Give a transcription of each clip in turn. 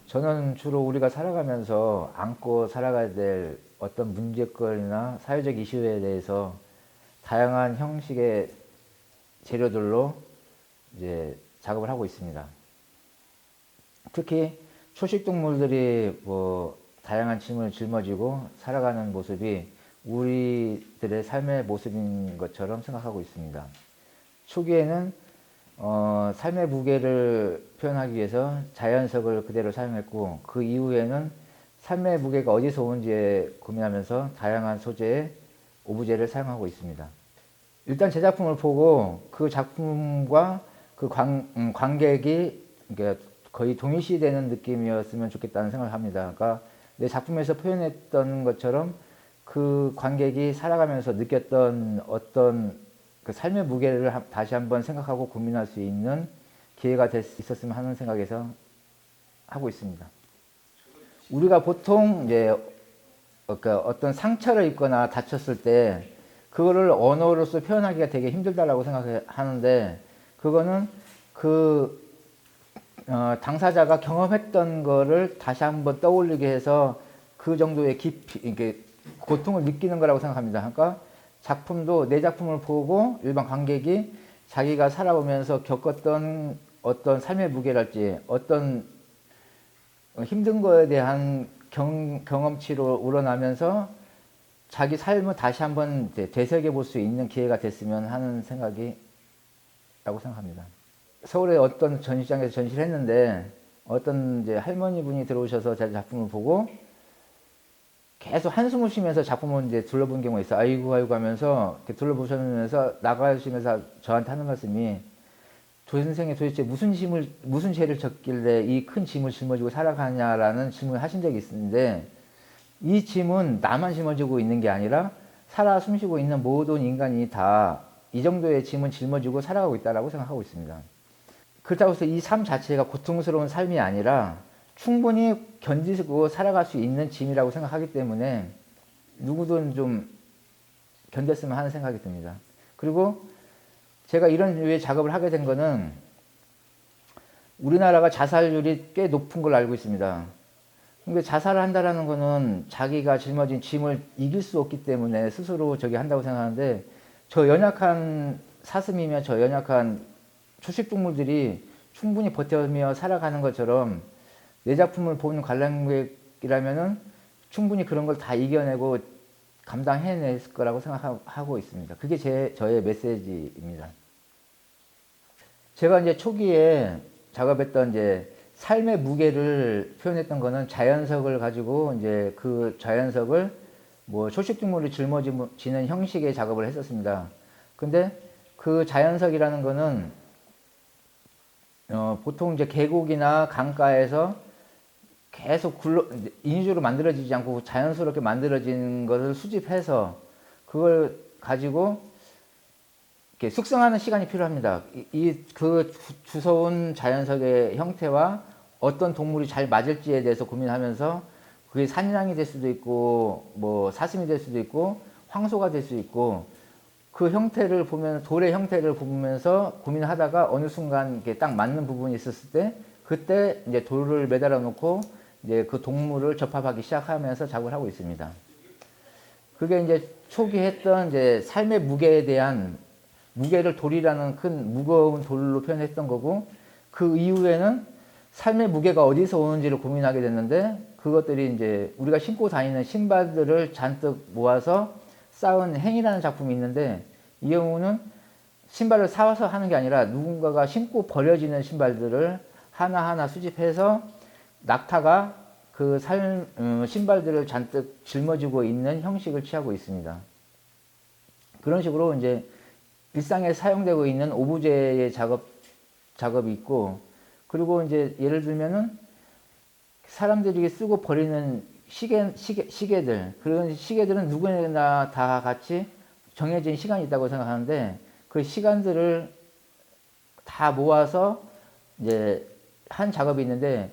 저는 주로 우리가 살아가면서 안고 살아가야 될 어떤 문제거리나 사회적 이슈에 대해서 다양한 형식의 재료들로 이제 작업을 하고 있습니다. 특히 초식동물들이 뭐 다양한 짐을 짊어지고 살아가는 모습이 우리들의 삶의 모습인 것처럼 생각하고 있습니다. 초기에는 삶의 무게를 표현하기 위해서 자연석을 그대로 사용했고, 그 이후에는 삶의 무게가 어디서 오는지에 고민하면서 다양한 소재의 오브제를 사용하고 있습니다. 일단 제 작품을 보고 그 작품과 그 관객이 그러니까 거의 동일시되는 느낌이었으면 좋겠다는 생각을 합니다. 그러니까 내 작품에서 표현했던 것처럼 그 관객이 살아가면서 느꼈던 어떤 그 삶의 무게를 다시 한번 생각하고 고민할 수 있는 기회가 있었으면 하는 생각에서 하고 있습니다. 우리가 보통 이제 그러니까 어떤 상처를 입거나 다쳤을 때 그거를 언어로서 표현하기가 되게 힘들다라고 생각하는데, 그거는 그 당사자가 경험했던 거를 다시 한번 떠올리게 해서 그 정도의 깊이 이게 고통을 느끼는 거라고 생각합니다. 그러니까 작품도 내 작품을 보고 일반 관객이 자기가 살아오면서 겪었던 어떤 삶의 무게랄지 어떤 힘든 거에 대한 경험치로 우러나면서 자기 삶을 다시 한번 되새겨 볼 수 있는 기회가 됐으면 하는 생각이라고 생각합니다. 서울의 어떤 전시장에서 전시를 했는데 어떤 이제 할머니 분이 들어오셔서 제 작품을 보고 계속 한숨을 쉬면서 작품을 이제 둘러본 경우가 있어요. 아이고 아이고 하면서 이렇게 둘러보시면서 나가시면서 저한테 하는 말씀이, 조 선생이 도대체 무슨 죄를 졌길래 이 큰 짐을 짊어지고 살아가냐라는 질문을 하신 적이 있는데, 이 짐은 나만 짊어지고 있는 게 아니라 살아 숨쉬고 있는 모든 인간이 다 이 정도의 짐은 짊어지고 살아가고 있다고 생각하고 있습니다. 그렇다고 해서 이 삶 자체가 고통스러운 삶이 아니라 충분히 견디고 살아갈 수 있는 짐이라고 생각하기 때문에 누구든 좀 견뎠으면 하는 생각이 듭니다. 그리고 제가 이런 류의 작업을 하게 된 거는 우리나라가 자살률이 꽤 높은 걸로 알고 있습니다. 근데 자살을 한다라는 거는 자기가 짊어진 짐을 이길 수 없기 때문에 스스로 저기 한다고 생각하는데, 저 연약한 사슴이며 저 연약한 초식동물들이 충분히 버텨며 살아가는 것처럼 내 작품을 보는 관람객이라면은 충분히 그런 걸 다 이겨내고 감당해낼 거라고 생각하고 있습니다. 그게 저의 메시지입니다. 제가 이제 초기에 작업했던 이제 삶의 무게를 표현했던 거는 자연석을 가지고 이제 그 자연석을 뭐 초식동물이 짊어지는 형식의 작업을 했었습니다. 근데 그 자연석이라는 거는 보통 이제 계곡이나 강가에서 계속 인위적으로 만들어지지 않고 자연스럽게 만들어진 것을 수집해서 그걸 가지고 이렇게 숙성하는 시간이 필요합니다. 그 주워온 자연석의 형태와 어떤 동물이 잘 맞을지에 대해서 고민하면서 그게 산양이 될 수도 있고 뭐 사슴이 될 수도 있고 황소가 될 수 있고, 그 형태를 보면 돌의 형태를 보면서 고민을 하다가 어느 순간 이렇게 딱 맞는 부분이 있었을 때 그때 이제 돌을 매달아 놓고 이제 그 동물을 접합하기 시작하면서 작업을 하고 있습니다. 그게 이제 초기 했던 이제 삶의 무게에 대한 무게를 돌이라는 큰 무거운 돌로 표현했던 거고, 그 이후에는 삶의 무게가 어디서 오는지를 고민하게 됐는데, 그것들이 이제 우리가 신고 다니는 신발들을 잔뜩 모아서 쌓은 행이라는 작품이 있는데, 이 경우는 신발을 사와서 하는 게 아니라 누군가가 신고 버려지는 신발들을 하나하나 수집해서 낙타가 그 신발들을 잔뜩 짊어지고 있는 형식을 취하고 있습니다. 그런 식으로 이제 일상에 사용되고 있는 오브제의 작업이 있고, 그리고 이제 예를 들면은 사람들이 쓰고 버리는 시계들, 그런 시계들은 누구나 다 같이 정해진 시간이 있다고 생각하는데, 그 시간들을 다 모아서 이제 한 작업이 있는데,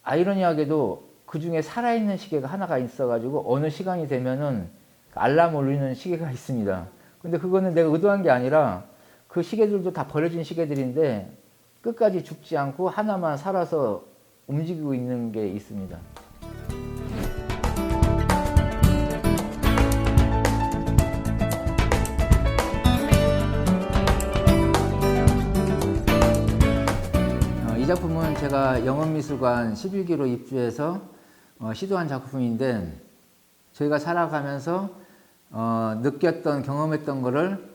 아이러니하게도 그 중에 살아있는 시계가 하나가 있어가지고 어느 시간이 되면은 알람 울리는 시계가 있습니다. 근데 그거는 내가 의도한 게 아니라 그 시계들도 다 버려진 시계들인데 끝까지 죽지 않고 하나만 살아서 움직이고 있는 게 있습니다. 이 작품은 제가 영업미술관 11기로 입주해서 시도한 작품인데, 저희가 살아가면서 느꼈던, 경험했던 거를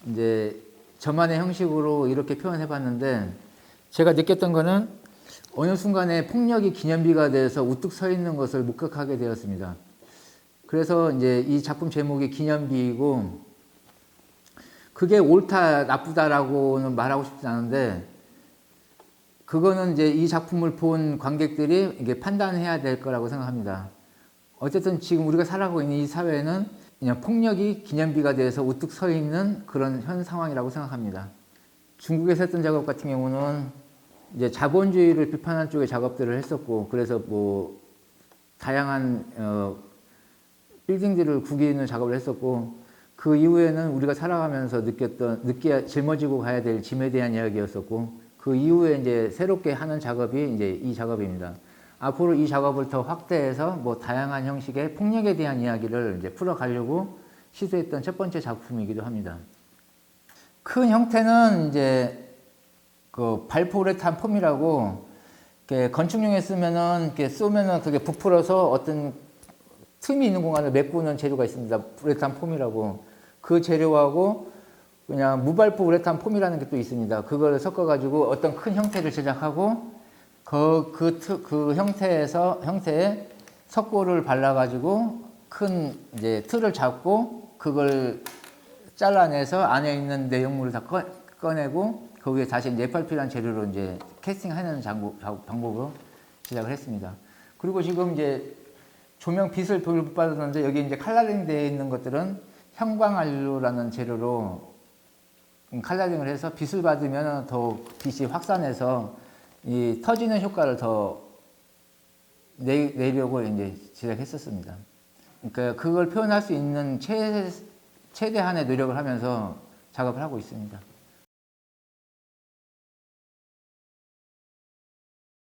이제 저만의 형식으로 이렇게 표현해 봤는데, 제가 느꼈던 거는 어느 순간에 폭력이 기념비가 돼서 우뚝 서 있는 것을 목격하게 되었습니다. 그래서 이제 이 작품 제목이 기념비이고, 그게 옳다, 나쁘다라고는 말하고 싶지 않은데, 그거는 이제 이 작품을 본 관객들이 이게 판단해야 될 거라고 생각합니다. 어쨌든 지금 우리가 살아가고 있는 이 사회는 그냥 폭력이 기념비가 돼서 우뚝 서 있는 그런 현 상황이라고 생각합니다. 중국에서 했던 작업 같은 경우는 이제 자본주의를 비판하는 쪽의 작업들을 했었고, 그래서 뭐 다양한 빌딩들을 구기는 작업을 했었고, 그 이후에는 우리가 살아가면서 짊어지고 가야 될 짐에 대한 이야기였었고, 그 이후에 이제 새롭게 하는 작업이 이제 이 작업입니다. 앞으로 이 작업을 더 확대해서 뭐 다양한 형식의 폭력에 대한 이야기를 이제 풀어가려고 시도했던 첫 번째 작품이기도 합니다. 큰 형태는 이제 그 발포우레탄 폼이라고, 이렇게 건축용에 쓰면은 이렇게 쏘면은 그게 부풀어서 어떤 틈이 있는 공간을 메꾸는 재료가 있습니다. 우레탄 폼이라고. 그 재료하고 그냥 무발포 우레탄 폼이라는 게 또 있습니다. 그걸 섞어가지고 어떤 큰 형태를 제작하고 그 형태에 석고를 발라가지고 큰 이제 틀을 잡고 그걸 잘라내서 안에 있는 내용물을 다 꺼내고 거기에 다시 이제 FRP라는 재료로 이제 캐스팅하는 방법으로 제작을 했습니다. 그리고 지금 이제 조명 빛을 받았는데 여기 이제 칼라링 되어 있는 것들은 형광안료라는 재료로 칼라링을 해서 빛을 받으면 더 빛이 확산해서 이 터지는 효과를 더 내려고 이제 제작했었습니다. 그러니까 그걸 표현할 수 있는 최대한의 노력을 하면서 작업을 하고 있습니다.